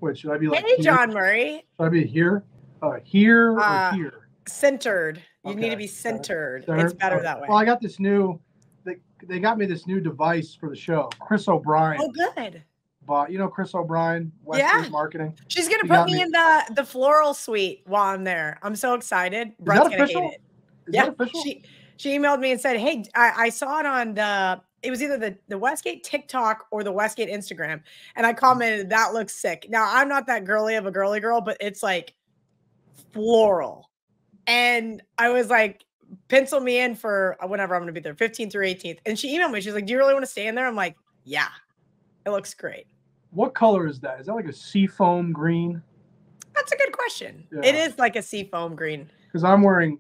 Which should I be like? Hey, here? John Murray. Should I be here? Here or here? Centered. You Okay. need to be centered. Centered. It's better that way. Well, I got this new. They got me this new device for the show. Chris O'Brien. Oh, good. But you know Chris O'Brien, Westgate Marketing. She's gonna put me in the floral suite while I'm there. I'm so excited. Brett's gonna hate it. Is that official? She emailed me and said, "Hey, I saw it on it was either the Westgate TikTok or the Westgate Instagram," and I commented, "That looks sick." Now I'm not that girly of a girly girl, but it's like floral, and I was like, "Pencil me in for whenever I'm gonna be there, 15th through 18th." And she emailed me. She's like, "Do you really want to stay in there?" I'm like, "Yeah, it looks great." What color is that? Is that like a seafoam green? That's a good question. Yeah. It is like a seafoam green. Because I'm wearing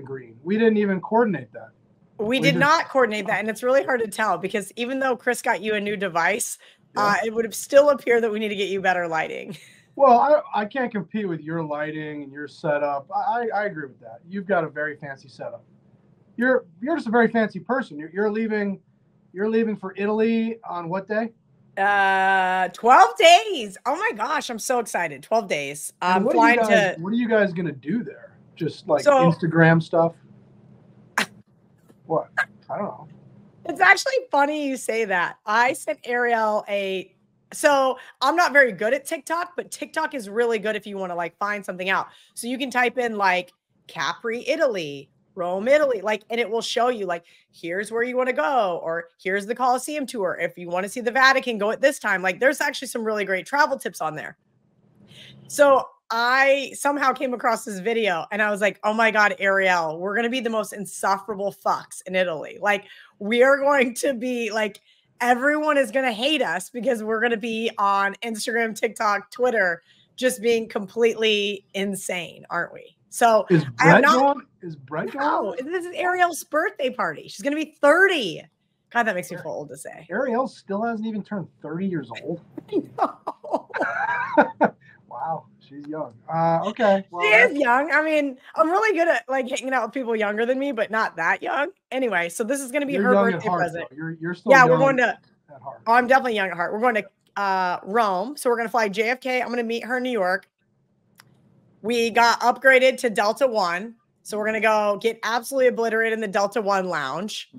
green. We didn't even coordinate that. We did not coordinate that, and it's really hard to tell because even though Chris got you a new device, it would still appear that we need to get you better lighting. Well, I can't compete with your lighting and your setup. I agree with that. You've got a very fancy setup. You're just a very fancy person. You're leaving for Italy on what day? 12 days. Oh my gosh, I'm so excited. 12 days. I'm flying to. What are you guys gonna do there? Just like Instagram stuff? What? I don't know. It's actually funny you say that. I sent Ariel so I'm not very good at TikTok, but TikTok is really good if you want to like find something out. So you can type in like Capri, Italy, Rome, Italy, like, and it will show you like, here's where you want to go, or here's the Colosseum tour. If you want to see the Vatican, go at this time. Like there's actually some really great travel tips on there. So I somehow came across this video and I was like, oh my God, Ariel, we're going to be the most insufferable fucks in Italy. Like we are going to be like, everyone is going to hate us because we're going to be on Instagram, TikTok, Twitter, just being completely insane, aren't we? So is Brett going? Is Brett going? No, this is Ariel's birthday party. She's going to be 30. God, that makes me feel old to say. Ariel still hasn't even turned 30 years old. Wow, she's young. Okay. Well, she is young. I mean, I'm really good at like hanging out with people younger than me, but not that young. Anyway, so this is going to be her birthday present. You're still young. We're going to. At heart. Oh, I'm definitely young at heart. We're going to Rome, so we're going to fly JFK. I'm going to meet her in New York. We got upgraded to Delta One, so we're going to go get absolutely obliterated in the Delta One lounge,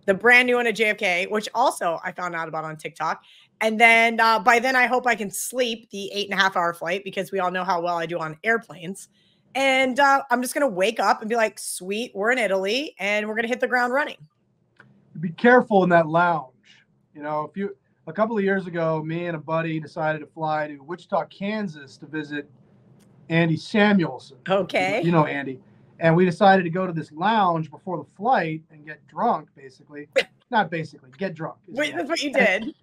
the brand new one at JFK, which also I found out about on TikTok. And then by then, I hope I can sleep the 8.5-hour flight because we all know how well I do on airplanes. And I'm just going to wake up and be like, sweet, we're in Italy and we're going to hit the ground running. Be careful in that lounge. You know, a couple of years ago, me and a buddy decided to fly to Wichita, Kansas to visit Andy Samuelson. Okay. You know Andy. And we decided to go to this lounge before the flight and get drunk, basically. Not basically, get drunk. Wait, that's what you did.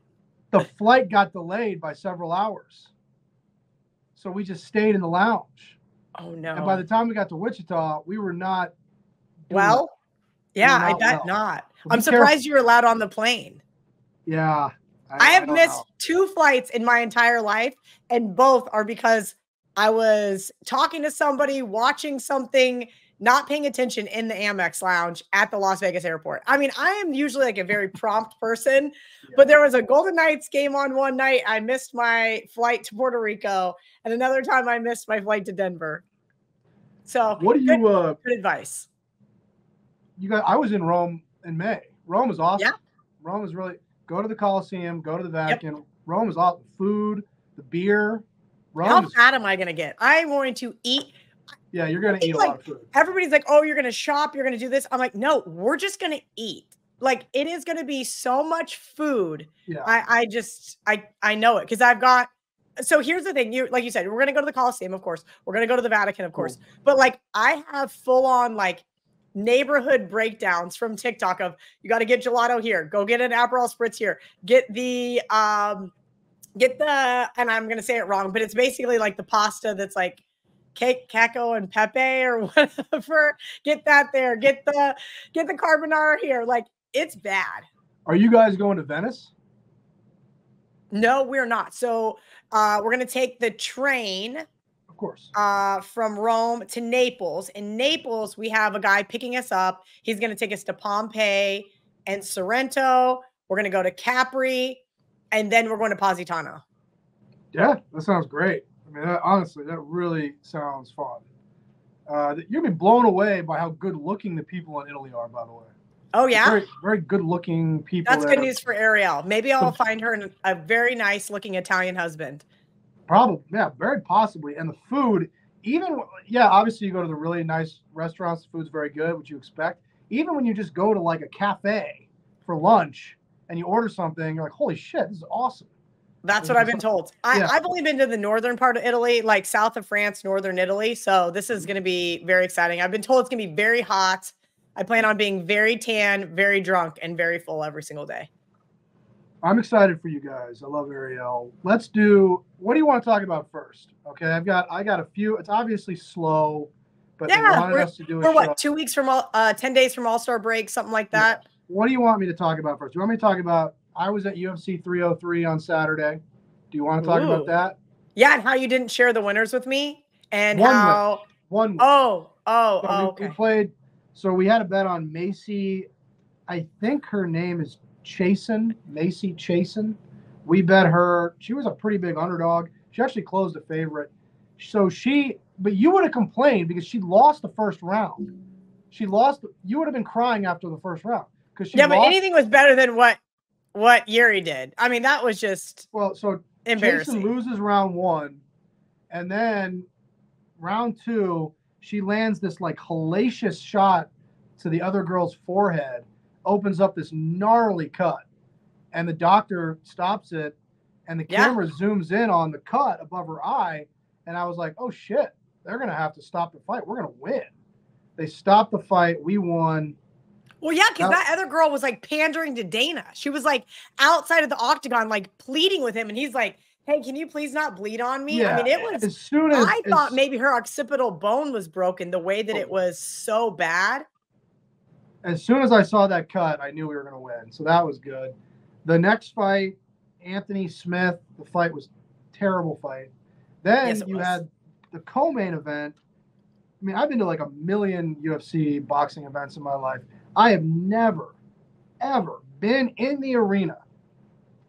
The flight got delayed by several hours. So we just stayed in the lounge. Oh, no. And by the time we got to Wichita, we were not. Well, yeah, I bet not. I'm surprised you were allowed on the plane. Yeah. I have missed 2 flights in my entire life, and both are because I was talking to somebody, watching something, not paying attention in the Amex lounge at the Las Vegas airport. I mean, I am usually like a very prompt person, but there was a Golden Knights game on one night. I missed my flight to Puerto Rico, and another time I missed my flight to Denver. So what do you good advice. I was in Rome in May. Rome is awesome. Yeah. Rome is really go to the Colosseum, go to the Vatican. Yep. Rome is awesome. Food, the beer. How fat am I going to get? I'm going to eat. Yeah, you're going to eat a lot of food. Everybody's like, oh, you're going to shop. You're going to do this. I'm like, no, we're just going to eat. Like, it is going to be so much food. Yeah. I know it because I've got. So here's the thing. Like you said, we're going to go to the Colosseum, of course. We're going to go to the Vatican, of course. But like, I have full on like neighborhood breakdowns from TikTok of you got to get gelato here. Go get an Aperol Spritz here. Get the, and I'm going to say it wrong, but it's basically like the pasta that's like caco and pepe or whatever. Get that there. Get the carbonara here. Like, it's bad. Are you guys going to Venice? No, we're not. So we're going to take the train, of course, from Rome to Naples. In Naples, we have a guy picking us up. He's going to take us to Pompeii and Sorrento. We're going to go to Capri, and then we're going to Positano. Yeah, that sounds great. I mean, honestly, that really sounds fun. You'll be blown away by how good looking the people in Italy are, by the way. Oh, yeah? Very, very good looking people. That's good news for Ariel. Maybe I'll So, find her a very nice looking Italian husband. probably, yeah, very possibly. And the food, even, yeah, obviously you go to the really nice restaurants, the food's very good, what you expect. Even when you just go to like a cafe for lunch and you order something, you're like, holy shit, this is awesome. That's what I've been told. I've only been to the northern part of Italy, like south of France, northern Italy. So this is going to be very exciting. I've been told it's going to be very hot. I plan on being very tan, very drunk, and very full every single day. I'm excited for you guys. I love Ariel. Let's do, what do you want to talk about first? Okay, I got a few. It's obviously slow, but they wanted us to do a show. We're what, 2 weeks from 10 days from All-Star break, something like that. Yeah. What do you want me to talk about first? Do you want me to talk about, I was at UFC 303 on Saturday. Do you want to talk about that? Yeah, and how you didn't share the winners with me, and one. Okay. We played. So we had a bet on Macy. I think her name is Macy Chasen. We bet her. She was a pretty big underdog. She actually closed a favorite. So but you would have complained because she lost the first round. She lost. You would have been crying after the first round because but anything was better than what Yuri did. I mean, that was just embarrassing. Chasen loses round 1, and then round 2, she lands this like hellacious shot to the other girl's forehead, opens up this gnarly cut, and the doctor stops it, and the camera zooms in on the cut above her eye, and I was like, oh shit, they're gonna have to stop the fight. We're gonna win. They stopped the fight. We won. Well, yeah, because that other girl was like pandering to Dana. She was like outside of the octagon, like pleading with him, and he's like, hey, can you please not bleed on me? Yeah. I mean, it was, I thought maybe her occipital bone was broken the way that it was so bad. As soon as I saw that cut, I knew we were going to win. So that was good. The next fight, Anthony Smith, the fight was a terrible fight. Then you had the co-main event. I mean, I've been to like a million UFC boxing events in my life. I have never, ever been in the arena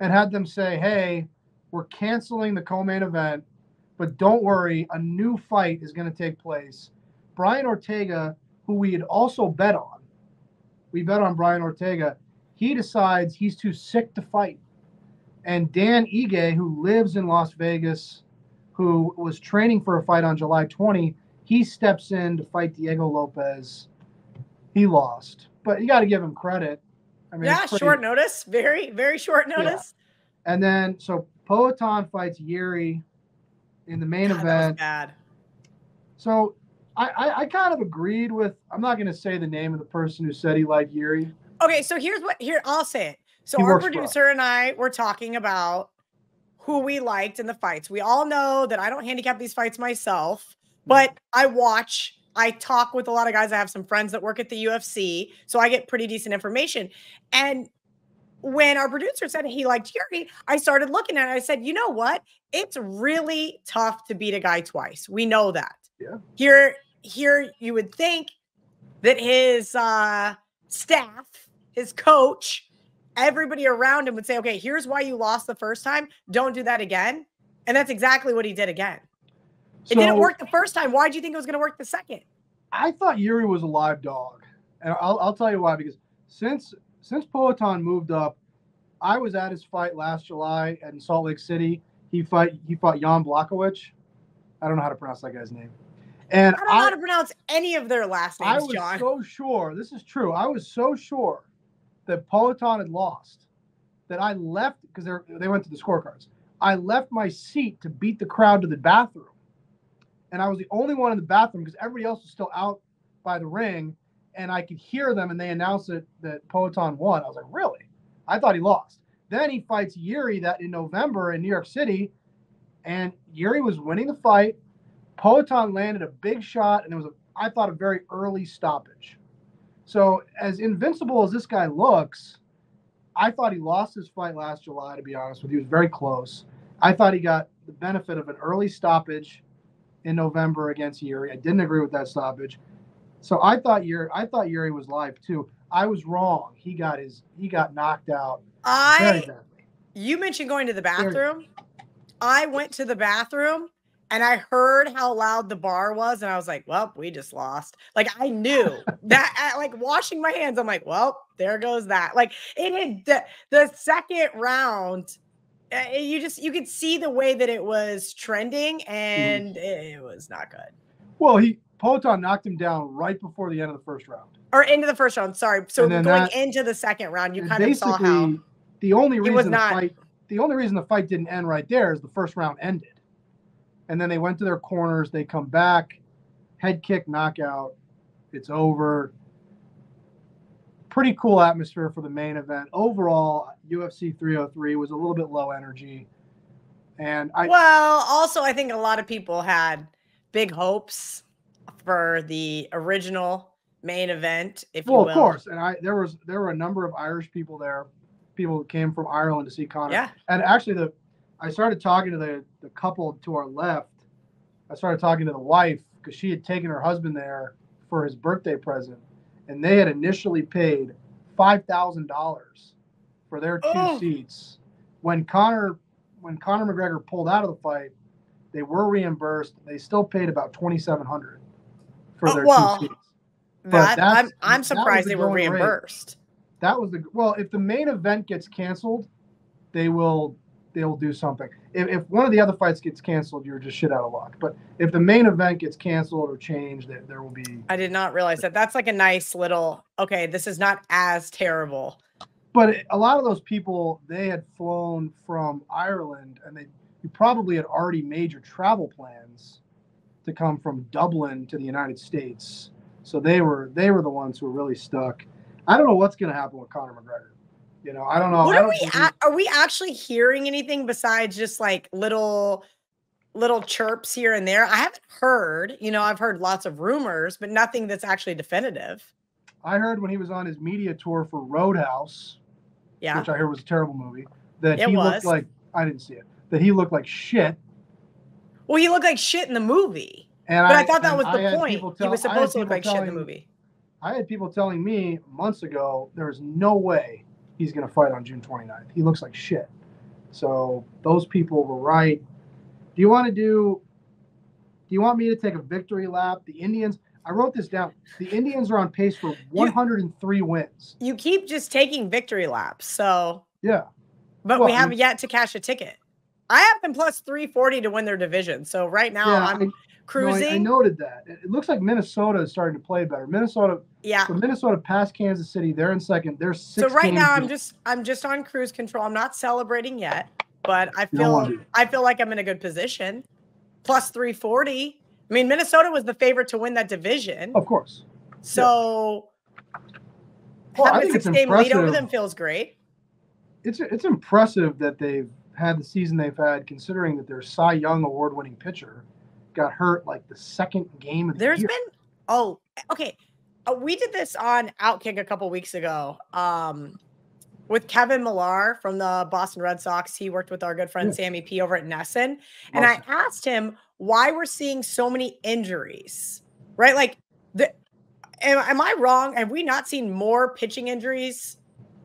and had them say, hey, we're canceling the co-main event, but don't worry, a new fight is going to take place. Brian Ortega, who we had also bet on, we bet on Brian Ortega, he decides he's too sick to fight. And Dan Ige, who lives in Las Vegas, who was training for a fight on July 20, he steps in to fight Diego Lopez. He lost, but you got to give him credit. I mean, short notice, very, very short notice. Yeah. And then, so Poatan fights Yuri in the main event. That was bad. So I kind of agreed with, I'm not going to say the name of the person who said he liked Yuri. Okay, so I'll say it. So our producer and I were talking about who we liked in the fights. We all know that I don't handicap these fights myself, but I talk with a lot of guys. I have some friends that work at the UFC, so I get pretty decent information. And when our producer said he liked Yuri, I started looking at it. I said, you know what? It's really tough to beat a guy twice. We know that. Yeah. Here you would think that his staff, his coach, everybody around him would say, okay, here's why you lost the first time. Don't do that again. And that's exactly what he did again. It didn't work the first time. Why do you think it was going to work the second? I thought Yuri was a live dog. And I'll tell you why, because since Poatan moved up, I was at his fight last July in Salt Lake City. He fought Jan Blachowicz. I don't know how to pronounce that guy's name. And I don't know how to pronounce any of their last names, John. I was so sure, this is true, I was so sure that Poatan had lost that I left, because they went to the scorecards. I left my seat to beat the crowd to the bathroom. And I was the only one in the bathroom because everybody else was still out by the ring. And I could hear them, and they announced that Poatan won. I was like, really? I thought he lost. Then he fights Yuri that in November in New York City. And Yuri was winning the fight. Poatan landed a big shot, and it was, I thought, a very early stoppage. So as invincible as this guy looks, I thought he lost his fight last July, to be honest with you. He was very close. I thought he got the benefit of an early stoppage in November against Yuri. I didn't agree with that stoppage. So I thought Yuri was live too. I was wrong. He got knocked out very badly. You mentioned going to the bathroom. I went to the bathroom and I heard how loud the bar was, and I was like, well, we just lost. Like, I knew that, like, washing my hands, I'm like, well, there goes that. Like, it had the second round, you could see the way that it was trending, and it was not good. Well, Poton knocked him down right before the end of the first round. Or into the first round, sorry. So going into the second round, you kind of saw how the only reason the fight didn't end right there is the first round ended. And then they went to their corners, they come back, head kick, knockout, it's over. Pretty cool atmosphere for the main event. Overall, UFC 303 was a little bit low energy. And also I think a lot of people had big hopes for the original main event, if you will. Of course. And there were a number of Irish people there, people who came from Ireland to see Conor. Yeah. And actually I started talking to the couple to our left. I started talking to the wife because she had taken her husband there for his birthday present, and they had initially paid $5,000 for their two seats. When Conor McGregor pulled out of the fight, they were reimbursed. They still paid about $2,700 for their two seats. I'm surprised they were reimbursed. If the main event gets canceled, they'll do something. If one of the other fights gets canceled, you're just shit out of luck. But if the main event gets canceled or changed, there will be. I did not realize that. That's like a nice little, okay, this is not as terrible. But a lot of those people, they had flown from Ireland, and you probably had already made your travel plans to come from Dublin to the United States. So they were the ones who were really stuck. I don't know what's going to happen with Conor McGregor. I don't know. Are we actually hearing anything besides just like little chirps here and there? I haven't heard, I've heard lots of rumors, but nothing that's actually definitive. I heard when he was on his media tour for Roadhouse, which I heard was a terrible movie, that he looked like, I didn't see it, that he looked like shit. Well, he looked like shit in the movie. But I thought that was the point. He was supposed to look like shit in the movie. I had people telling me months ago, there is no way he's going to fight on June 29th. He looks like shit. So those people were right. Do you want me to take a victory lap? The Indians, I wrote this down. The Indians are on pace for 103 wins. You keep just taking victory laps. So yeah. But we have yet to cash a ticket. I have them plus 340 to win their division. So right now I'm cruising. I noted that. It looks like Minnesota is starting to play better. Minnesota passed Kansas City. They're in second. They're 6 So right now deep. I'm just on cruise control. I'm not celebrating yet, but I feel like I'm in a good position. Plus 340. I mean, Minnesota was the favorite to win that division. Of course. So having a 6-game lead over them feels great. It's impressive that they've had the season they've had, considering that their Cy Young award-winning pitcher got hurt like the second game of the year. We did this on Outkick a couple weeks ago with Kevin Millar from the Boston Red Sox. He worked with our good friend Sammy P over at Nesson. And I asked him why we're seeing so many injuries, right? Like, am I wrong? Have we not seen more pitching injuries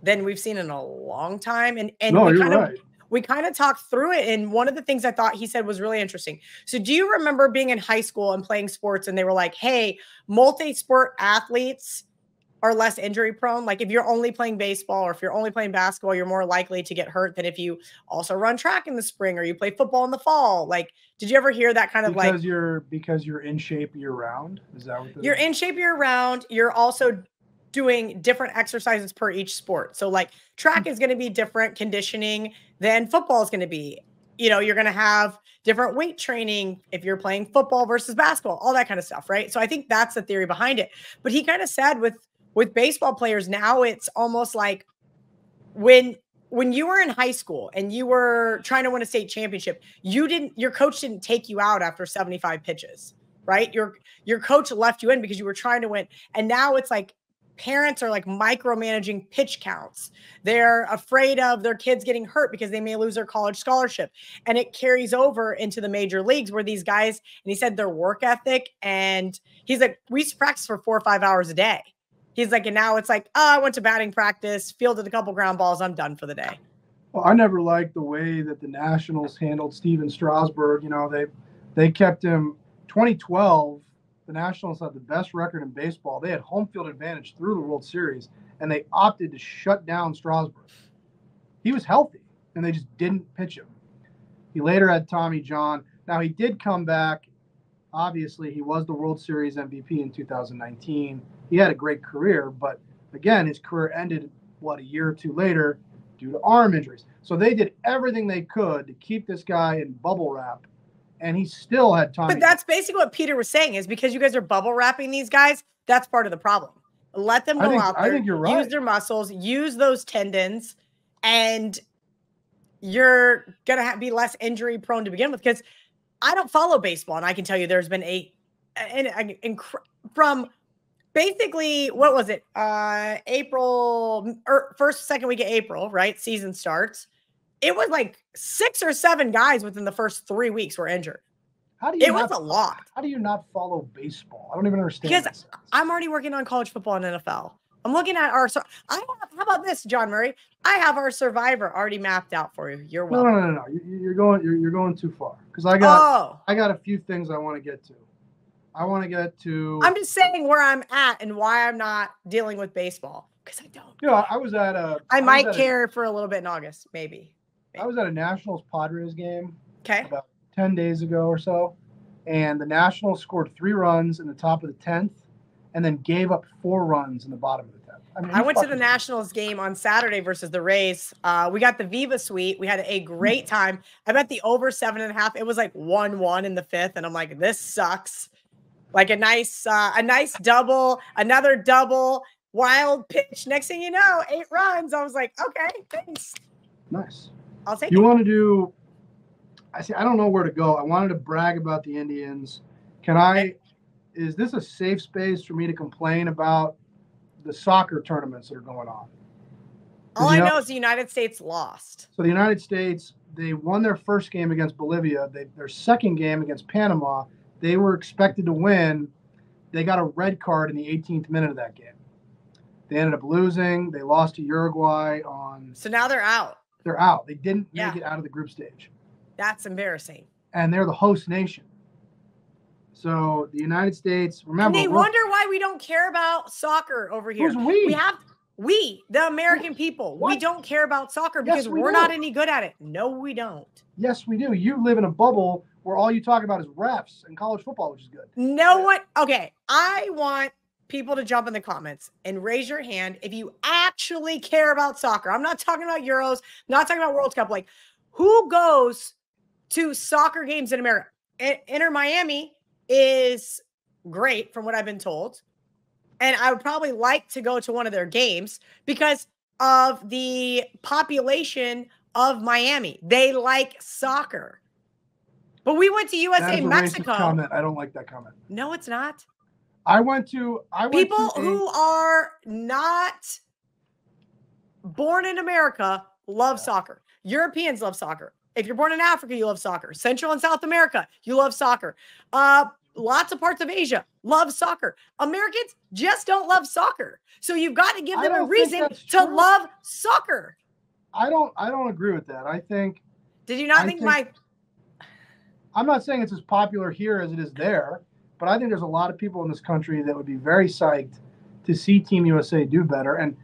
than we've seen in a long time? And no, you're right. We kind of talked through it. And one of the things I thought he said was really interesting. So do you remember being in high school and playing sports and they were like, hey, multi-sport athletes are less injury prone? Like if you're only playing baseball or if you're only playing basketball, you're more likely to get hurt than if you also run track in the spring or you play football in the fall. Like, did you ever hear that kind of because you're in shape year round? Is that what you're in shape year round? You're also doing different exercises per each sport. So like track is going to be different conditioning than football is going to be. You're going to have different weight training if you're playing football versus basketball, all that kind of stuff, right? So I think that's the theory behind it. But he kind of said with baseball players now, it's almost like when you were in high school and you were trying to win a state championship, your coach didn't take you out after 75 pitches, right? Your coach left you in because you were trying to win. And now it's like parents are like micromanaging pitch counts. They're afraid of their kids getting hurt because they may lose their college scholarship. And it carries over into the major leagues where these guys, and he said their work ethic, and he's like, we used to practice for 4 or 5 hours a day. He's like, and now it's like, I went to batting practice, fielded a couple ground balls, I'm done for the day. Well, I never liked the way that the Nationals handled Steven Strasburg. You know, they kept him 2012. The Nationals had the best record in baseball. They had home field advantage through the World Series, and they opted to shut down Strasburg. He was healthy, and they just didn't pitch him. He later had Tommy John. Now, he did come back. Obviously, he was the World Series MVP in 2019. He had a great career, but again, his career ended, a year or two later due to arm injuries. So they did everything they could to keep this guy in bubble wrap, and he still had Tommy. But that's basically what Peter was saying, is because you guys are bubble wrapping these guys, that's part of the problem. Let them go out there, I think you're right. Use their muscles, use those tendons, and you're going to be less injury prone to begin with. Because I don't follow baseball, and I can tell you there's been from basically, what was it? April, or first, second week of April, right? Season starts. It was like 6 or 7 guys within the first 3 weeks were injured. It was a lot. How do you not follow baseball? I don't even understand. Because I'm already working on college football and NFL. I'm looking at how about this, John Murray? I have our Survivor already mapped out for you. You're welcome. No. You're going too far. Because I got a few things I want to get to. I'm just saying where I'm at and why I'm not dealing with baseball, because I don't. You know, I might care for a little bit in August, maybe. I was at a Nationals Padres game. Okay. About 10 days ago or so, and the Nationals scored 3 runs in the top of the 10th, and then gave up 4 runs in the bottom of the 10th. I went to the Nationals game on Saturday versus the Rays. We got the Viva Suite. We had a great time. I bet the over 7.5. It was like 1-1 in the 5th, and I'm like, this sucks. Like a nice double, another double, wild pitch. Next thing you know, 8 runs. I was like, okay, thanks. Nice. I'll take it. You want to do? I don't know where to go. I wanted to brag about the Indians. Is this a safe space for me to complain about the soccer tournaments that are going on? All I know is the United States lost. So the United States, they won their first game against Bolivia. Their second game against Panama, they were expected to win. They got a red card in the 18th minute of that game. They ended up losing. They lost to Uruguay So now they're out. They're out. They didn't make it out of the group stage. That's embarrassing. And they're the host nation. So the United States, remember. And they wonder why we don't care about soccer over here. Who's we? We, the American people, we don't care about soccer because we're not any good at it. No, we don't. Yes, we do. You live in a bubble where all you talk about is refs and college football, which is good. Okay, I want people to jump in the comments and raise your hand if you actually care about soccer. I'm not talking about Euros, not talking about World Cup. Like, who goes to soccer games in America? Inter Miami is great from what I've been told. And I would probably like to go to one of their games because of the population of Miami. They like soccer. But we went to USA Mexico. Comment. I don't like that comment. No, it's not. People who are not born in America love soccer. Europeans love soccer. If you're born in Africa, you love soccer. Central and South America, you love soccer. Lots of parts of Asia love soccer. Americans just don't love soccer. So you've got to give them a reason to love soccer. I don't agree with that. I think. Did you not think I'm not saying it's as popular here as it is there, but I think there's a lot of people in this country that would be very psyched to see Team USA do better. And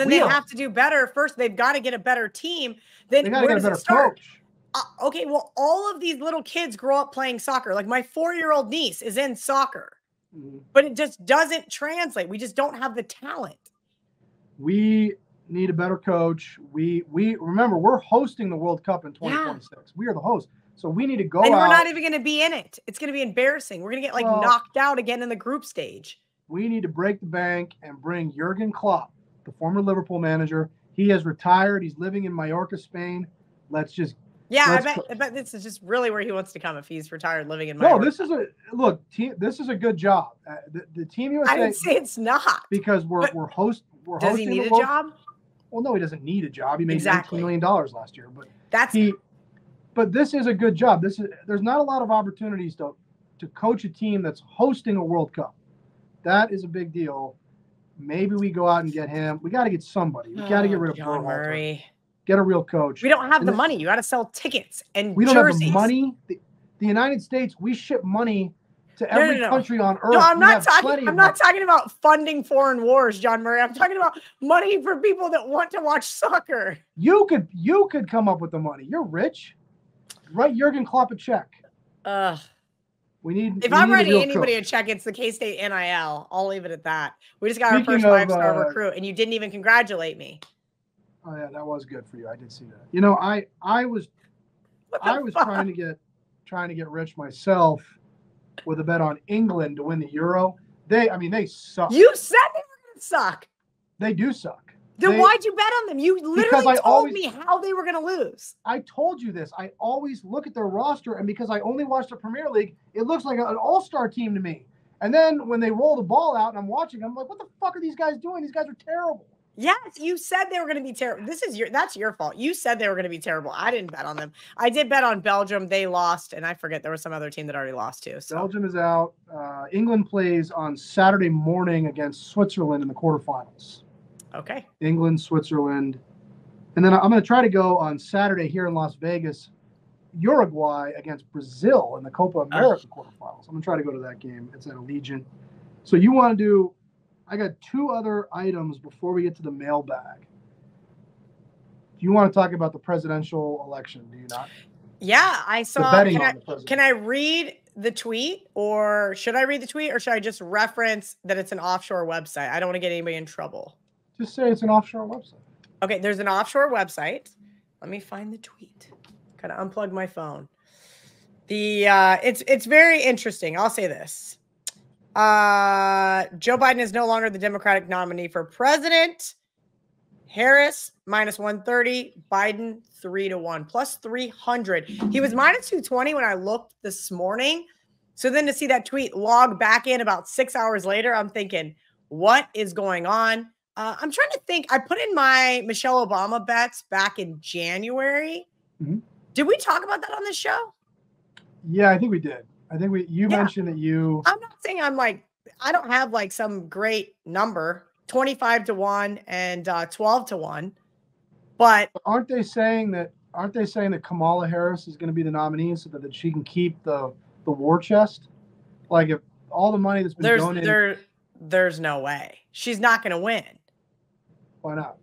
they have to do better. First, they've got to get a better team. Then where does it start? Okay, well, all of these little kids grow up playing soccer. Like my 4-year-old niece is in soccer, but it just doesn't translate. We just don't have the talent. We need a better coach. We remember, we're hosting the World Cup in 2026. Yeah. We are the host. So we need to go and we're not even going to be in it. It's going to be embarrassing. We're going to get knocked out again in the group stage. We need to break the bank and bring Jurgen Klopp, the former Liverpool manager. He has retired. He's living in Mallorca, Spain. I bet this is just really where he wants to come if he's retired living in Mallorca. No, this is a good job. The Team USA. I didn't say it's not. Because we're hosting. Does he need a job? Well, no, he doesn't need a job. He made $19 million last year, but this is a good job. There's not a lot of opportunities to coach a team that's hosting a World Cup. That is a big deal. Maybe we go out and get him. We got to get somebody. We got to get rid of John Murray. Get a real coach. We don't have the money. You got to sell tickets and we don't jerseys. have the money. The United States, we ship money to every country on earth. No, I'm not talking about funding foreign wars, John Murray. I'm talking about money for people that want to watch soccer. You could come up with the money. You're rich. Write Jurgen Klopp a check. If I'm writing anybody a check, it's the K-State NIL. I'll leave it at that. We just got our first 5-star recruit, and you didn't even congratulate me. Oh yeah, that was good for you. I did see that. You know, I was trying to get rich myself with a bet on England to win the Euro. They suck. You said they were going to suck. They do suck. Then why'd you bet on them? You literally told me how they were going to lose. I told you this. I always look at their roster, and because I only watch the Premier League, it looks like an all-star team to me. And then when they roll the ball out and I'm watching, I'm like, what the fuck are these guys doing? These guys are terrible. Yes, you said they were going to be terrible. That's your fault. You said they were going to be terrible. I didn't bet on them. I did bet on Belgium. They lost, and I forget there was some other team that already lost too. So. Belgium is out. England plays on Saturday morning against Switzerland in the quarterfinals. Okay. England, Switzerland. And then I'm going to try to go on Saturday here in Las Vegas, Uruguay against Brazil in the Copa America quarterfinals. I'm going to try to go to that game. It's at Allegiant. So you want to do – I got 2 other items before we get to the mailbag. Do you want to talk about the presidential election? Do you not? Yeah, I saw – Can I read the tweet, or should I read the tweet, or should I just reference that it's an offshore website? I don't want to get anybody in trouble. Just say it's an offshore website. Okay, there's an offshore website. Let me find the tweet. Gotta unplug my phone. It's very interesting. I'll say this. Joe Biden is no longer the Democratic nominee for president. Harris -130, Biden 3-1, plus 300. He was -220 when I looked this morning. So then to see that tweet log back in about 6 hours later, I'm thinking, what is going on? I'm trying to think. I put in my Michelle Obama bets back in January. Mm-hmm. Did we talk about that on this show? Yeah, I think we did. I think you mentioned that you. I'm not saying I don't have like some great number, 25-1 and 12-1, but aren't they saying that Kamala Harris is going to be the nominee so that she can keep the war chest? Like, if all the money that's been donated, there's no way she's not going to win. Why not?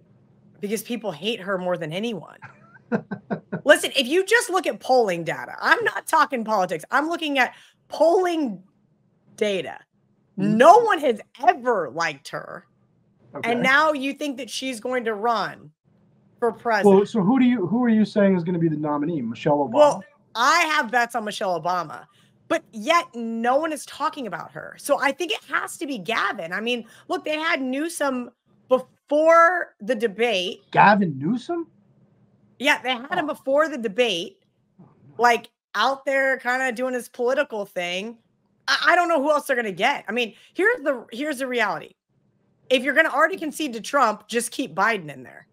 Because people hate her more than anyone. Listen, if you just look at polling data, I'm not talking politics. I'm looking at polling data. Mm-hmm. No one has ever liked her. Okay. And now you think that she's going to run for president. Well, so who are you saying is going to be the nominee? Michelle Obama? Well, I have bets on Michelle Obama, but yet no one is talking about her. So I think it has to be Gavin. I mean, look, they had Newsom before the debate. Gavin Newsom? Yeah, they had him before the debate, like out there kind of doing his political thing. I don't know who else they're going to get. I mean, here's the reality. If you're going to already concede to Trump, just keep Biden in there.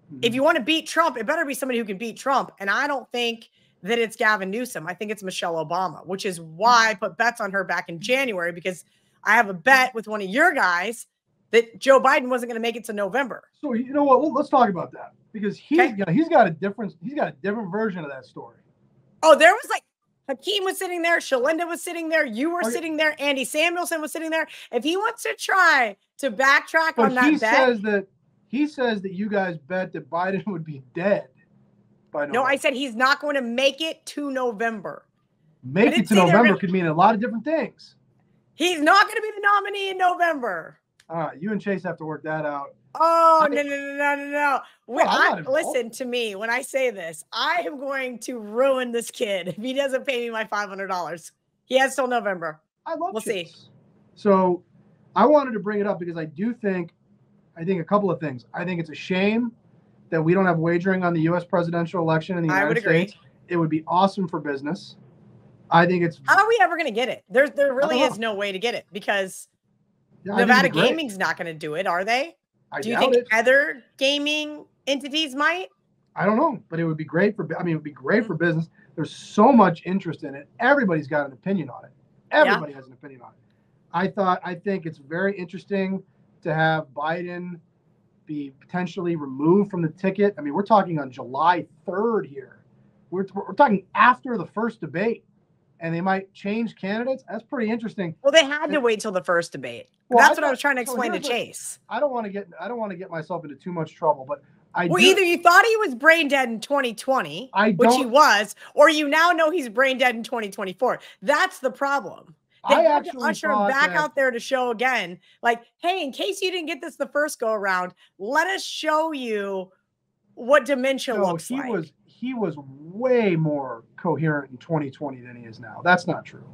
Mm-hmm. If you want to beat Trump, it better be somebody who can beat Trump. And I don't think that it's Gavin Newsom. I think it's Michelle Obama, which is why I put bets on her back in January, because I have a bet with one of your guys that Joe Biden wasn't going to make it to November. So you know what? Let's talk about that, because he's got a different version of that story. Oh, there was like Hakeem was sitting there, Shalinda was sitting there, you were sitting there, Andy Samuelson was sitting there. If he wants to try to backtrack on that bet, he says that you guys bet that Biden would be dead by November. No, I said he's not going to make it to November. Make it to November could mean a lot of different things. He's not going to be the nominee in November. All right, you and Chase have to work that out. Oh, no. Listen to me. When I say this, I am going to ruin this kid if he doesn't pay me my $500. He has till November. We'll see. So I wanted to bring it up because I think a couple of things. I think it's a shame that we don't have wagering on the U.S. presidential election in the United States. It would be awesome for business. I think it's. How are we ever going to get it? There really is no way to get it, because Nevada Gaming's not going to do it, are they? Do you think other gaming entities might? I don't know, but it would be great for business. There's so much interest in it. Everybody's got an opinion on it. Everybody has an opinion on it. I think it's very interesting to have Biden be potentially removed from the ticket. I mean, we're talking on July 3rd here. We're talking after the first debate, and they might change candidates. That's pretty interesting. Well, they had to wait till the first debate. Well, That's what I was trying to explain to Chase. I don't want to get myself into too much trouble, but either you thought he was brain dead in 2020, which he was, or you now know he's brain dead in 2024. That's the problem. They had to usher him back out there to show again, like, hey, in case you didn't get this the first go around, let us show you what dementia looks like. He was way more coherent in 2020 than he is now. That's not true.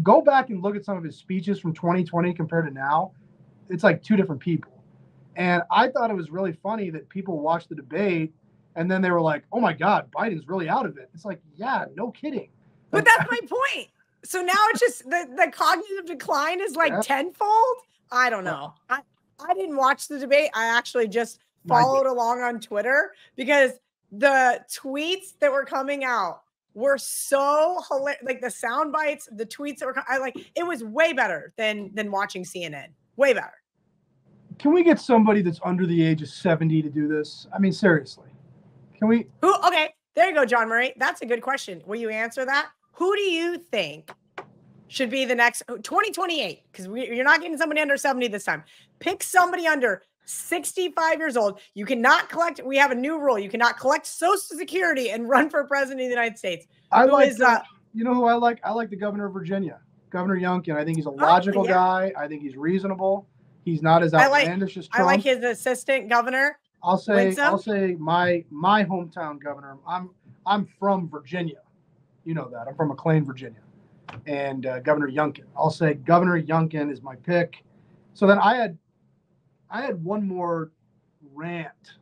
Go back and look at some of his speeches from 2020 compared to now. It's like two different people. And I thought it was really funny that people watched the debate and then they were like, oh my God, Biden's really out of it. It's like, yeah, no kidding. But that's my point. So now it's just the cognitive decline is like tenfold. I don't know. I didn't watch the debate. I actually just followed along on Twitter because the tweets that were coming out were so hilarious. Like the sound bites, the tweets that were it was way better than watching CNN. Way better. Can we get somebody that's under the age of 70 to do this? I mean, seriously. Can we? Okay, there you go, John Murray. That's a good question. Will you answer that? Who do you think should be the next 2028? Because you're not getting somebody under 70 this time. Pick somebody under 65 years old. You cannot collect. We have a new rule. You cannot collect Social Security and run for president of the United States. You know who I like? I like the governor of Virginia, Governor Youngkin. I think he's a logical guy. I think he's reasonable. He's not as outlandish as Trump. I like his assistant governor. I'll say my hometown governor. I'm from Virginia. You know that. I'm from McLean, Virginia. And Governor Youngkin. I'll say Governor Youngkin is my pick. So then I had one more rant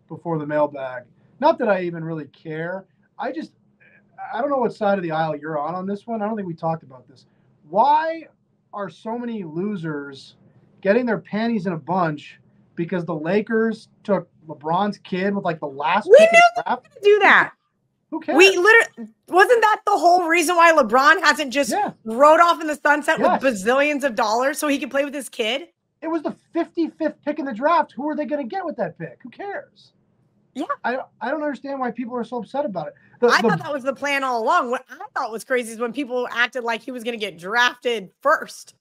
before the mailbag. Not that I even really care. I don't know what side of the aisle you're on this one. I don't think we talked about this. Why are so many losers getting their panties in a bunch because the Lakers took LeBron's kid with like the last pick in the draft? We knew do that. Who cares? We literally wasn't that the whole reason why LeBron hasn't just rode off in the sunset with bazillions of dollars so he could play with his kid? It was the 55th pick in the draft. Who are they going to get with that pick? Who cares? Yeah. I don't understand why people are so upset about it. I thought that was the plan all along. What I thought was crazy is when people acted like he was going to get drafted first.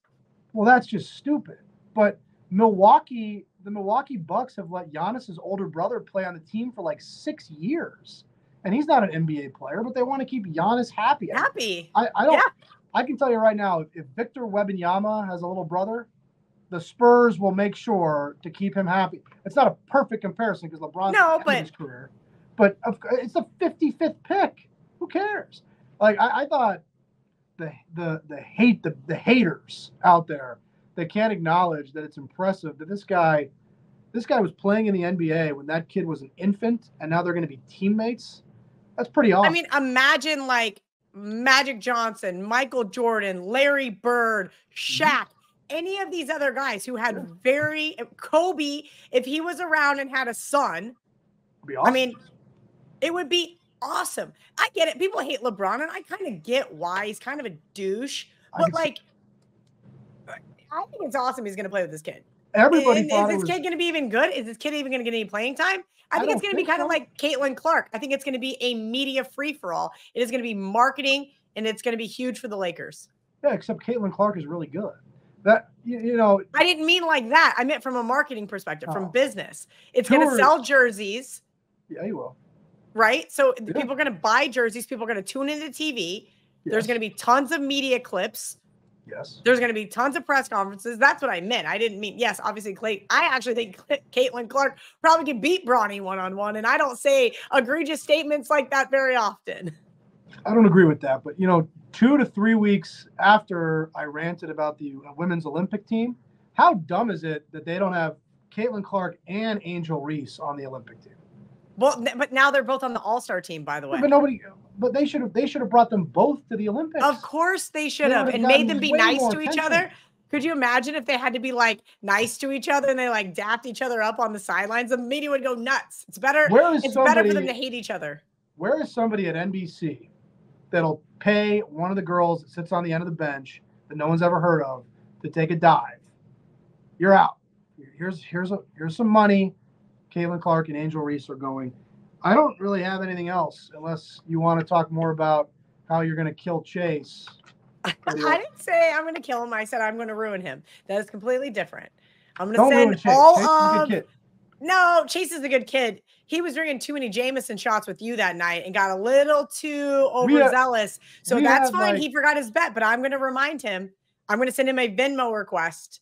Well, that's just stupid. But the Milwaukee Bucks have let Giannis's older brother play on the team for like 6 years. And he's not an NBA player, but they want to keep Giannis happy. I can tell you right now, if Victor Wembanyama has a little brother, the Spurs will make sure to keep him happy. It's not a perfect comparison because LeBron's in his career, but it's the 55th pick. Who cares? Like I thought, the haters out there that can't acknowledge that it's impressive that this guy was playing in the NBA when that kid was an infant, and now they're going to be teammates. That's pretty awesome. I mean, imagine like Magic Johnson, Michael Jordan, Larry Bird, Shaq. Any of these other guys who had Kobe, if he was around and had a son, awesome. I mean, it would be awesome. I get it. People hate LeBron, and I kind of get why. He's kind of a douche. But I think it's awesome he's going to play with this kid. Everybody is this kid going to be even good? Is this kid even going to get any playing time? I think it's going to be kind of like Caitlin Clark. I think it's going to be a media free-for-all. It is going to be marketing, and it's going to be huge for the Lakers. Yeah, except Caitlin Clark is really good. That I didn't mean like that. I meant from a marketing perspective, from business. It's going to sell jerseys. Yeah, you will. Right? So people are going to buy jerseys. People are going to tune into TV. Yes. There's going to be tons of media clips. Yes. There's going to be tons of press conferences. That's what I meant. I didn't mean, yes, obviously, I actually think Caitlin Clark probably could beat Bronny one-on-one, and I don't say egregious statements like that very often. I don't agree with that, but 2 to 3 weeks after I ranted about the women's Olympic team, how dumb is it that they don't have Caitlin Clark and Angel Reese on the Olympic team? Well, but now they're both on the All-Star team, by the way. But they should have brought them both to the Olympics. Of course they should have, and made them be nice to each other. Could you imagine if they had to be like nice to each other and they like dapped each other up on the sidelines? The media would go nuts. It's better. It's better for them to hate each other. Where is somebody at NBC that'll pay one of the girls that sits on the end of the bench that no one's ever heard of to take a dive? You're out. here's some money. Caitlin Clark and Angel Reese are going. I don't really have anything else unless you want to talk more about how you're going to kill Chase. I didn't say I'm going to kill him. I said I'm going to ruin him. That is completely different. I'm going to send all of. No, Chase is a good kid. He was drinking too many Jameson shots with you that night and got a little too overzealous. So that's fine. He forgot his bet, but I'm going to remind him. I'm going to send him a Venmo request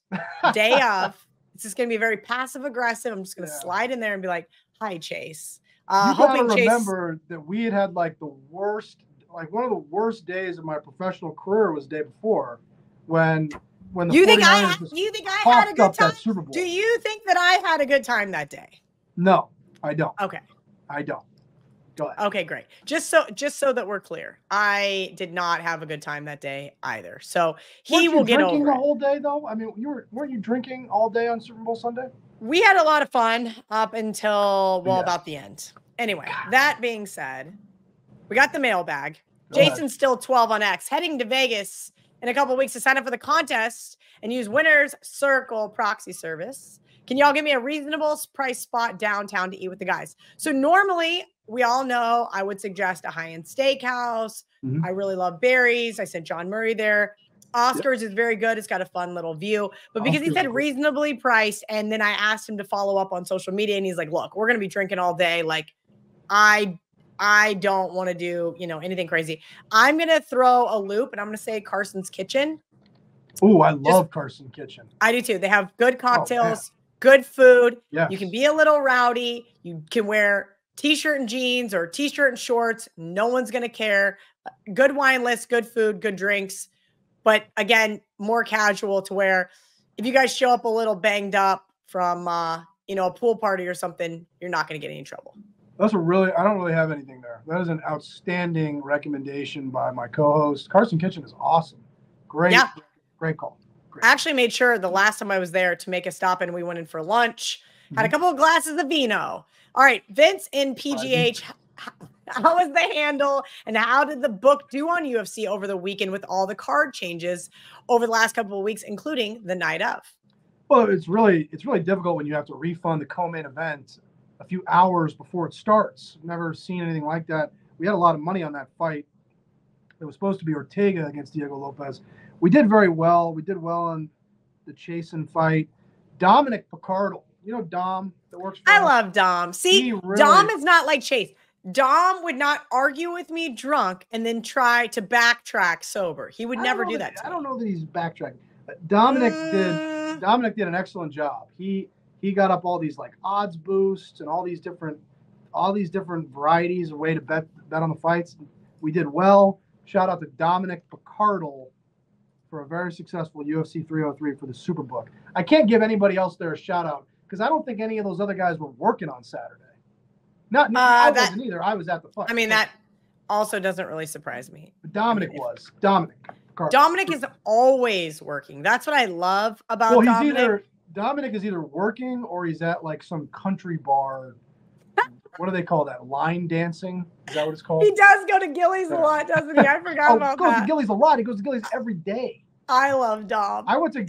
day of. It's just going to be very passive aggressive. I'm just going to slide in there and be like, "Hi, Chase." You gotta remember that we had like the worst, like one of the worst days of my professional career was the day before when the you think I had a good time? Super Bowl. Do you think that I had a good time that day? No, I don't. Okay. I don't. Go ahead. Okay, great. Just so that we're clear, I did not have a good time that day either. So he will get over it. Drinking the whole day though? I mean, weren't you drinking all day on Super Bowl Sunday? We had a lot of fun up until about the end. Anyway, that being said, we got the mailbag. Jason's still 12 on X, heading to Vegas in a couple of weeks to sign up for the contest and use Winner's Circle proxy service. Can y'all give me a reasonable price spot downtown to eat with the guys? So normally, we all know I would suggest a high-end steakhouse. I really love Barry's. I sent John Murray there. Oscars is very good. It's got a fun little view. But because he said reasonably priced, and then I asked him to follow up on social media, and he's like, look, we're going to be drinking all day. Like, I don't want to do, anything crazy. I'm going to throw a loop, and I'm going to say Carson's Kitchen. Oh, I love Carson Kitchen. I do too. They have good cocktails, good food. Yes. You can be a little rowdy. You can wear T-shirt and jeans or T-shirt and shorts. No one's going to care. Good wine list, good food, good drinks. But again, more casual to where if you guys show up a little banged up from, a pool party or something, you're not going to get any trouble. I don't really have anything there. That is an outstanding recommendation by my co-host. Carson Kitchen is awesome. Great call. Great. I actually made sure the last time I was there to make a stop and we went in for lunch, had a couple of glasses of vino. All right, Vince in PGH, how was the handle and how did the book do on UFC over the weekend with all the card changes over the last couple of weeks, including the night of? Well, it's really difficult when you have to refund the co-main event a few hours before it starts. Never seen anything like that. We had a lot of money on that fight. It was supposed to be Ortega against Diego Lopez. We did very well. We did well on the Chasen fight. Dominic Picardal, Dom that works for us. I love Dom. See, Dom is not like Chase. Dom would not argue with me drunk and then try to backtrack sober. He would never do that to me. I don't know that he's backtracking. Dominic did an excellent job. He got up all these like odds boosts and all these different varieties of way to bet on the fights. We did well. Shout out to Dominic Picardal for a very successful UFC 303 for the Superbook. I can't give anybody else there a shout out because I don't think any of those other guys were working on Saturday. I wasn't either. I was at the fight. I mean, that also doesn't really surprise me. But Dominic was. Dominic Picardal. Dominic is always working. That's what I love about Dominic. Dominic is either working or he's at like some country bar. What do they call that? Line dancing? Is that what it's called? He does go to Gillies a lot, doesn't he? I forgot about that. He goes to Gillies a lot. He goes to Gillies every day. I love Dom. I went to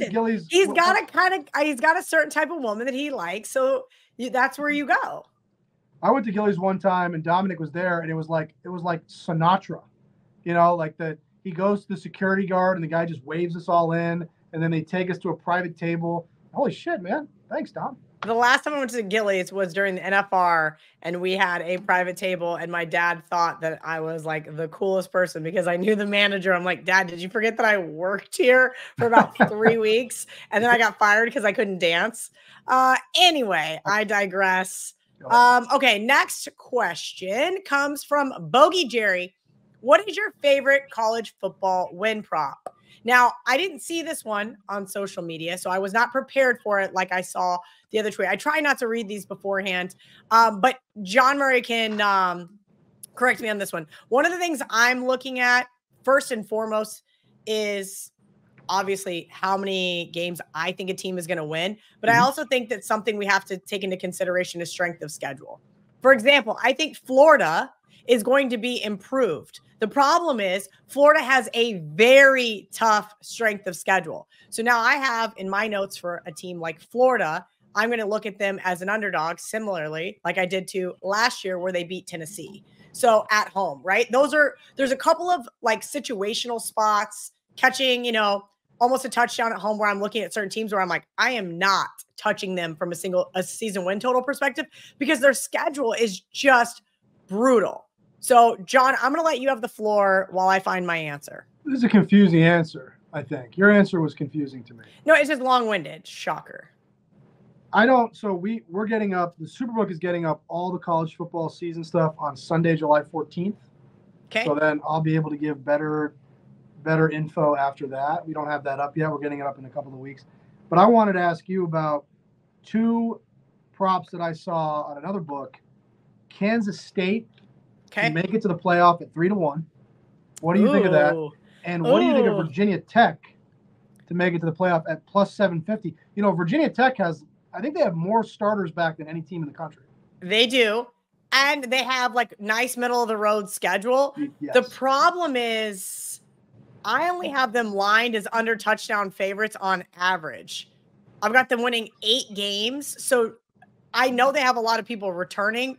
Gillies. He's got a certain type of woman that he likes, so that's where you go. I went to Gillies one time and Dominic was there, and it was like Sinatra, he goes to the security guard and the guy just waves us all in, and then they take us to a private table. Holy shit, man! Thanks, Dom. The last time I went to Gillies was during the NFR, and we had a private table, and my dad thought that I was like the coolest person because I knew the manager. I'm like, Dad, did you forget that I worked here for about 3 weeks? And then I got fired because I couldn't dance. Anyway, I digress. Okay, next question comes from Bogey Jerry. What is your favorite college football win prop? Now, I didn't see this one on social media, so I was not prepared for it like I saw the other tweet. I try not to read these beforehand, but John Murray can correct me on this one. One of the things I'm looking at, first and foremost, is obviously how many games I think a team is going to win, but I also think that something we have to take into consideration is strength of schedule. For example, I think Florida is going to be improved. The problem is Florida has a very tough strength of schedule. So now I have in my notes for a team like Florida, I'm going to look at them as an underdog, similarly, like I did to last year where they beat Tennessee. So at home, right? There's a couple of like situational spots, catching, almost a touchdown at home where I'm looking at certain teams where I'm like, I am not touching them from a season win total perspective because their schedule is just brutal. So, John, I'm going to let you have the floor while I find my answer. This is a confusing answer, I think. Your answer was confusing to me. No, it's just long-winded. Shocker. So we're getting up, the Superbook is getting up all the college football season stuff on Sunday, July 14th. Okay. So then I'll be able to give better info after that. We don't have that up yet. We're getting it up in a couple of weeks. But I wanted to ask you about two props that I saw on another book. Kansas State to make it to the playoff at 3-1. What do you think of that? And what do you think of Virginia Tech to make it to the playoff at plus 750? Virginia Tech I think they have more starters back than any team in the country. They do. And they have like nice middle of the road schedule. Yes. The problem is I only have them lined as under touchdown favorites on average. I've got them winning 8 games. So I know they have a lot of people returning.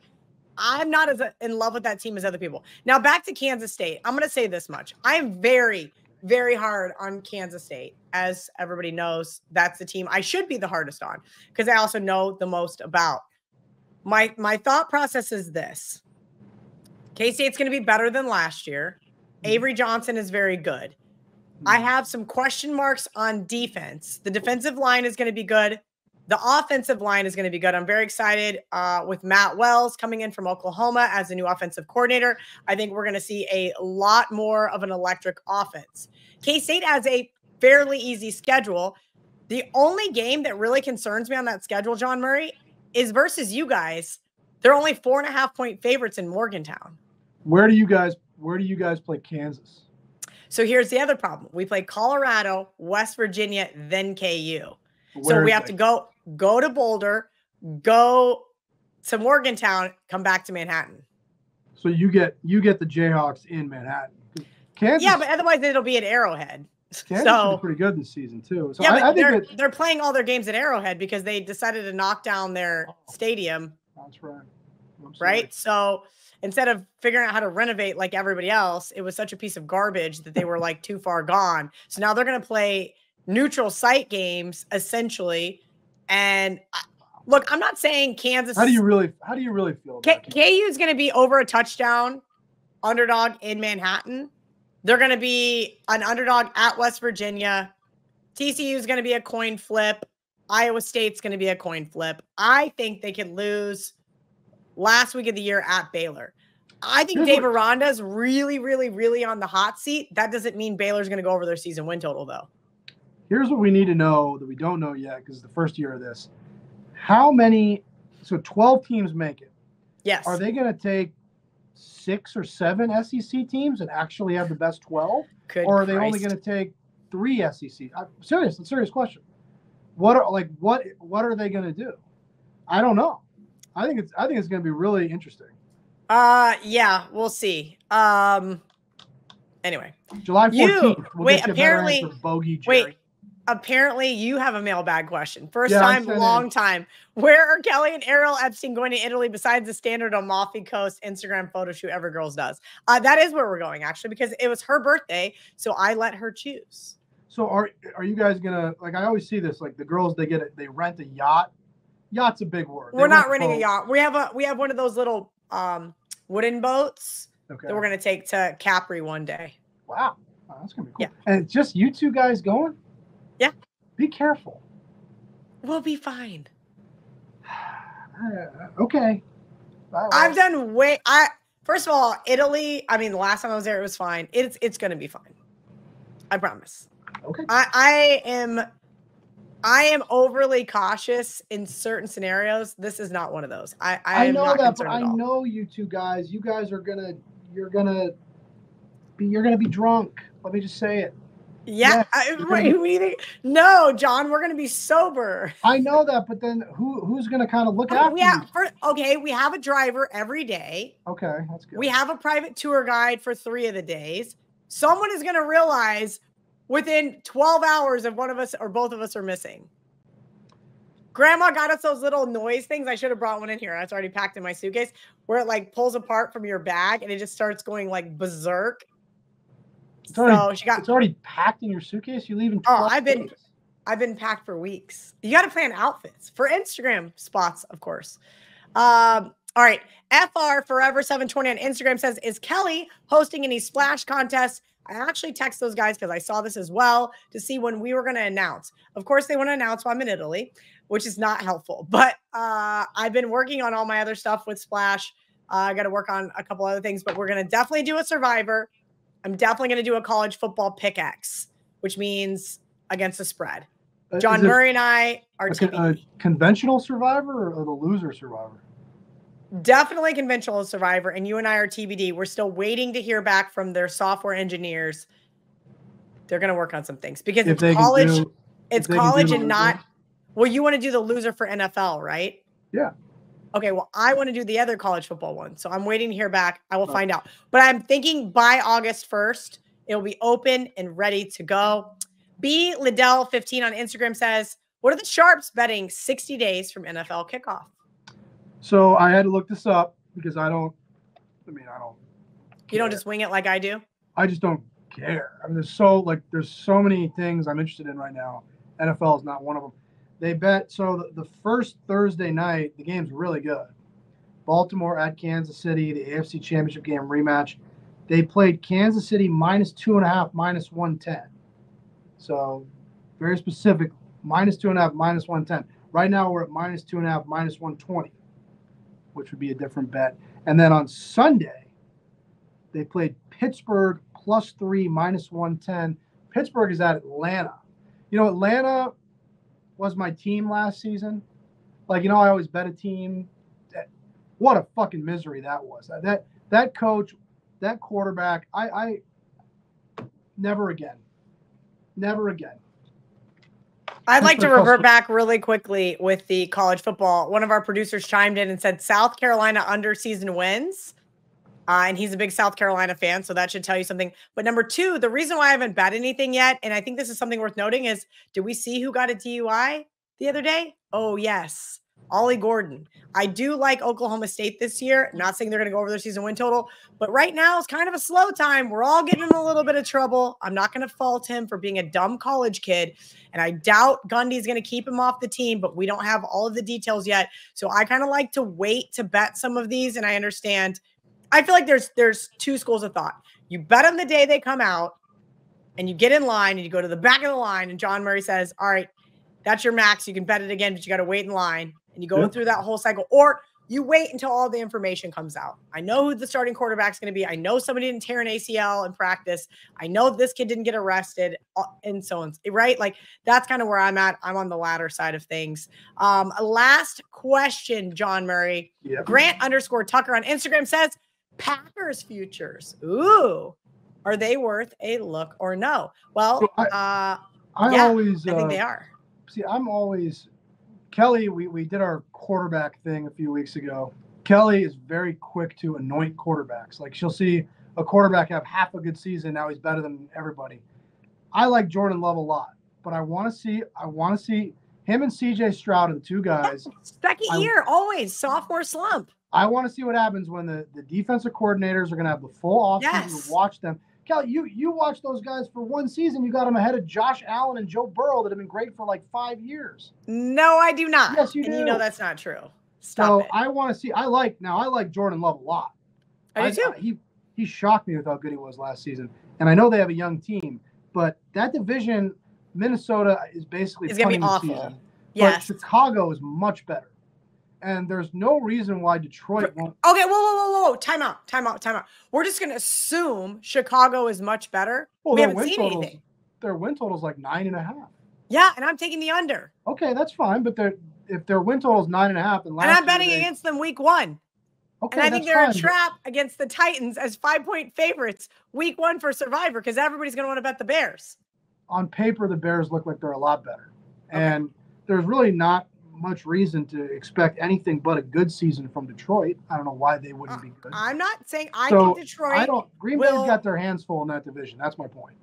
I'm not as in love with that team as other people. Now back to Kansas State. I'm going to say this much. I am very, very hard on Kansas State. As everybody knows, that's the team I should be the hardest on because I also know the most about. My thought process is this. K-State's going to be better than last year. Avery Johnson is very good. I have some question marks on defense. The defensive line is going to be good. The offensive line is going to be good. I'm very excited with Matt Wells coming in from Oklahoma as a new offensive coordinator. I think we're going to see a lot more of an electric offense. K-State has a fairly easy schedule. The only game that really concerns me on that schedule, John Murray, is versus you guys. They're only 4.5-point favorites in Morgantown. Where do you guys play Kansas? So here's the other problem. We play Colorado, West Virginia, then KU. So we have to go to Boulder, go to Morgantown, come back to Manhattan. So you get the Jayhawks in Manhattan. Kansas, yeah, but otherwise it'll be at Arrowhead. Kansas is pretty good this season too. So yeah, I think they're playing all their games at Arrowhead because they decided to knock down their stadium. That's right. Right. So instead of figuring out how to renovate like everybody else, it was such a piece of garbage that they were like too far gone. So now they're going to play neutral site games essentially. And look, I'm not saying Kansas. How do you really feel about KU is going to be over a touchdown underdog in Manhattan. They're going to be an underdog at West Virginia. TCU is going to be a coin flip. Iowa State's going to be a coin flip. I think they could lose last week of the year at Baylor. I think Dave Aranda's really, really, really on the hot seat. That doesn't mean Baylor's going to go over their season win total, though. Here's what we need to know that we don't know yet because it's the first year of this. 12 teams make it. Yes. Are they going to take 6 or 7 SEC teams and actually have the best 12? Or are they only going to take 3 SEC? It's a serious question. What are they going to do? I don't know. I think it's going to be really interesting. Yeah, we'll see. Anyway, July 14th. Apparently you have a mailbag question. First time, long time. Where are Kelly and Ariel Epstein going to Italy besides the standard Amalfi Coast Instagram photo shoot every girls does? That is where we're going, actually, because it was her birthday, so I let her choose. So are you guys gonna, like, I always see this, like the girls, they rent a yacht. Yacht's a big word. We're not renting a yacht. We have one of those little wooden boats that we're gonna take to Capri one day. Wow, that's gonna be cool. Yeah. And it's just you two guys going? Yeah. Be careful. We'll be fine. Okay. I've done first of all, Italy, I mean, the last time I was there, it was fine. It's going to be fine. I promise. Okay. I am overly cautious in certain scenarios. This is not one of those. I know that, but I know you two guys. You guys are you're gonna be drunk. Let me just say it. Yeah. Wait, what do you think? No, John, we're going to be sober. I know that, but then who's going to kind of look after you? Okay, we have a driver every day. Okay, that's good. We have a private tour guide for 3 of the days. Someone is going to realize within 12 hours if one of us or both of us are missing. Grandma got us those little noise things. I should have brought one in here. It's already packed in my suitcase, where it like pulls apart from your bag and it just starts going like berserk. It's already packed in your suitcase. You leave in 12 days. I've been packed for weeks. You got to plan outfits for Instagram spots, of course. All right. FR Forever 720 on Instagram says, is Kelly hosting any splash contests? I actually text those guys because I saw this as well to see when we were going to announce. Of course, they want to announce while I'm in Italy, which is not helpful. But I've been working on all my other stuff with Splash. I got to work on a couple other things, but we're going to definitely do a Survivor. I'm definitely going to do a college football pickaxe, which means against the spread. John Murray and I are a conventional Survivor or the loser Survivor? Definitely conventional Survivor, and you and I are TBD. We're still waiting to hear back from their software engineers. They're going to work on some things because it's college. It's college and not. Well, you want to do the loser for NFL, right? Yeah. Okay. Well, I want to do the other college football one, so I'm waiting to hear back. I will find out, but I'm thinking by August 1st, it'll be open and ready to go. B Liddell 15 on Instagram says, "What are the sharps betting 60 days from NFL kickoff?" So I had to look this up because I don't. You don't just wing it like I do? I just don't care. I mean, there's so many things I'm interested in right now. NFL is not one of them. They bet. So the first Thursday night, the game's really good. Baltimore at Kansas City, the AFC Championship game rematch. They played Kansas City -2.5, -110. So very specific, -2.5, -110. Right now we're at -2.5, -120, which would be a different bet. And then on Sunday, they played Pittsburgh +3, -110. Pittsburgh is at Atlanta. Atlanta was my team last season. I always bet a team. What a fucking misery that was. That coach, that quarterback, I never again. Never again. I'd like to revert back really quickly with the college football. One of our producers chimed in and said South Carolina under season wins. And he's a big South Carolina fan, so that should tell you something. But number 2, the reason why I haven't bet anything yet, and I think this is something worth noting, is did we see who got a DUI the other day? Oh, yes. Ollie Gordon. I do like Oklahoma State this year. I'm not saying they're going to go over their season win total, but right now it's kind of a slow time. We're all getting in a little bit of trouble. I'm not going to fault him for being a dumb college kid, and I doubt Gundy's going to keep him off the team, but we don't have all of the details yet. So I kind of like to wait to bet some of these, and I understand. I feel like there's 2 schools of thought. You bet them the day they come out, and you get in line, and you go to the back of the line, and John Murray says, all right, that's your max. You can bet it again, but you got to wait in line. And you go through that whole cycle, or you wait until all the information comes out. I know who the starting quarterback's going to be. I know somebody didn't tear an ACL in practice. I know this kid didn't get arrested, and so on. Right? That's kind of where I'm at. I'm on the latter side of things. Last question, John Murray. Yep. Grant_Tucker on Instagram says, Packers futures. Ooh, are they worth a look or no? Well, I think they are. See, I'm always. Kelly, we did our quarterback thing a few weeks ago. Kelly is very quick to anoint quarterbacks. She'll see a quarterback have half a good season. Now he's better than everybody. I like Jordan Love a lot, but I want to see him and CJ Stroud are the 2 guys. Second year, always sophomore slump. I want to see what happens when the defensive coordinators are going to have the full offseason to watch them. Kelly, you watch those guys for 1 season. You got them ahead of Josh Allen and Joe Burrow that have been great for 5 years. No, I do not. Yes, you do. You know that's not true. Stop it. I want to see. I like Jordan Love a lot. I do too. He shocked me with how good he was last season. And I know they have a young team, but that division, Minnesota is basically going to be awful. Season. Yes. But Chicago is much better. And there's no reason why Detroit won't. Okay, whoa. Time out. We're just going to assume Chicago is much better. Well, we haven't seen anything. Their win total is 9.5. Yeah, and I'm taking the under. Okay, that's fine. But if their win total is 9.5, and I'm betting against them week 1. Okay, and I think they're a trap against the Titans as 5-point favorites week 1 for Survivor because everybody's going to want to bet the Bears. on paper, the Bears look like they're a lot better. And there's really not much reason to expect anything but a good season from Detroit. I don't know why they wouldn't be good. I'm not saying I think Detroit. Green Bay's got their hands full in that division. That's my point.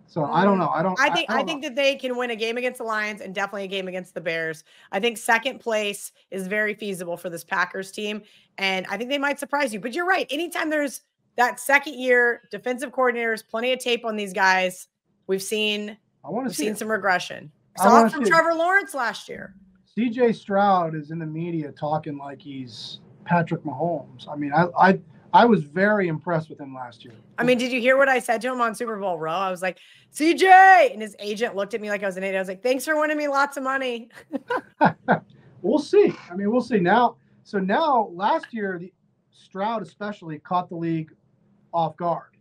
So I don't know. I think that they can win a game against the Lions and definitely a game against the Bears. I think second place is very feasible for this Packers team, and I think they might surprise you. But you're right. Anytime there's that second year defensive coordinators, plenty of tape on these guys. We've seen some regression. Saw it from Trevor Lawrence last year. CJ Stroud is in the media talking like he's Patrick Mahomes. I mean, I was very impressed with him last year. I mean, did you hear what I said to him on Super Bowl Row? I was like, CJ, and his agent looked at me like I was an idiot. I was like, thanks for winning me lots of money. We'll see. I mean, we'll see now. So now, last year, Stroud especially caught the league off guard.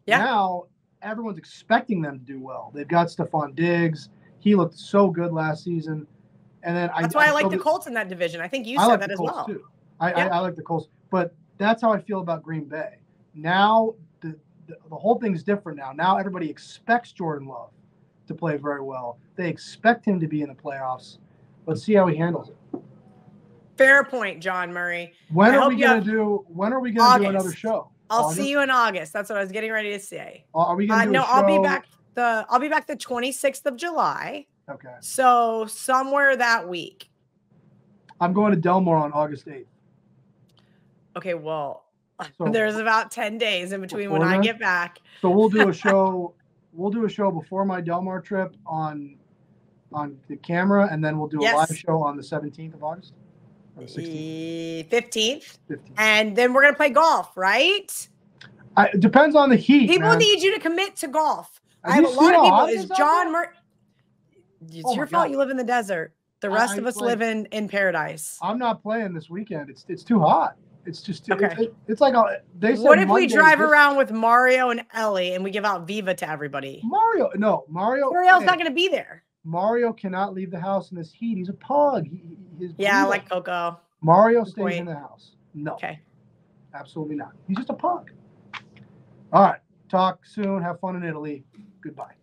Yeah. Now everyone's expecting them to do well. They've got Stephon Diggs. He looked so good last season. And then that's why I like the Colts in that division. I think you said that as well. Too. I like the Colts, but that's how I feel about Green Bay. Now the whole thing's different now. Now everybody expects Jordan Love to play very well. They expect him to be in the playoffs. Let's see how he handles it. Fair point, John Murray. When are we going to do another show? I'll see you in August. That's what I was getting ready to say. Are we going to do a show? I'll be back the 26th of July. Okay. So somewhere that week. I'm going to Delmore on August 8th. Okay, well, there's about 10 days in between when I get back. So we'll do a show. We'll do a show before my Delmar trip on the camera, and then we'll do a live show on the 17th of August. Or the 15th. And then we're gonna play golf, right? It depends on the heat. People need you to commit to golf. I have a lot of people. Is John Murray? It's your fault. You live in the desert. The rest of us live in paradise. I'm not playing this weekend. It's too hot. It's just it's like they said. What if we drive around with Mario and Ellie and we give out Viva to everybody? Mario's not going to be there. Mario cannot leave the house in this heat. He's a pug. I like Coco. Mario stays in the house. No. Okay. Absolutely not. He's just a pug. All right. Talk soon. Have fun in Italy. Goodbye.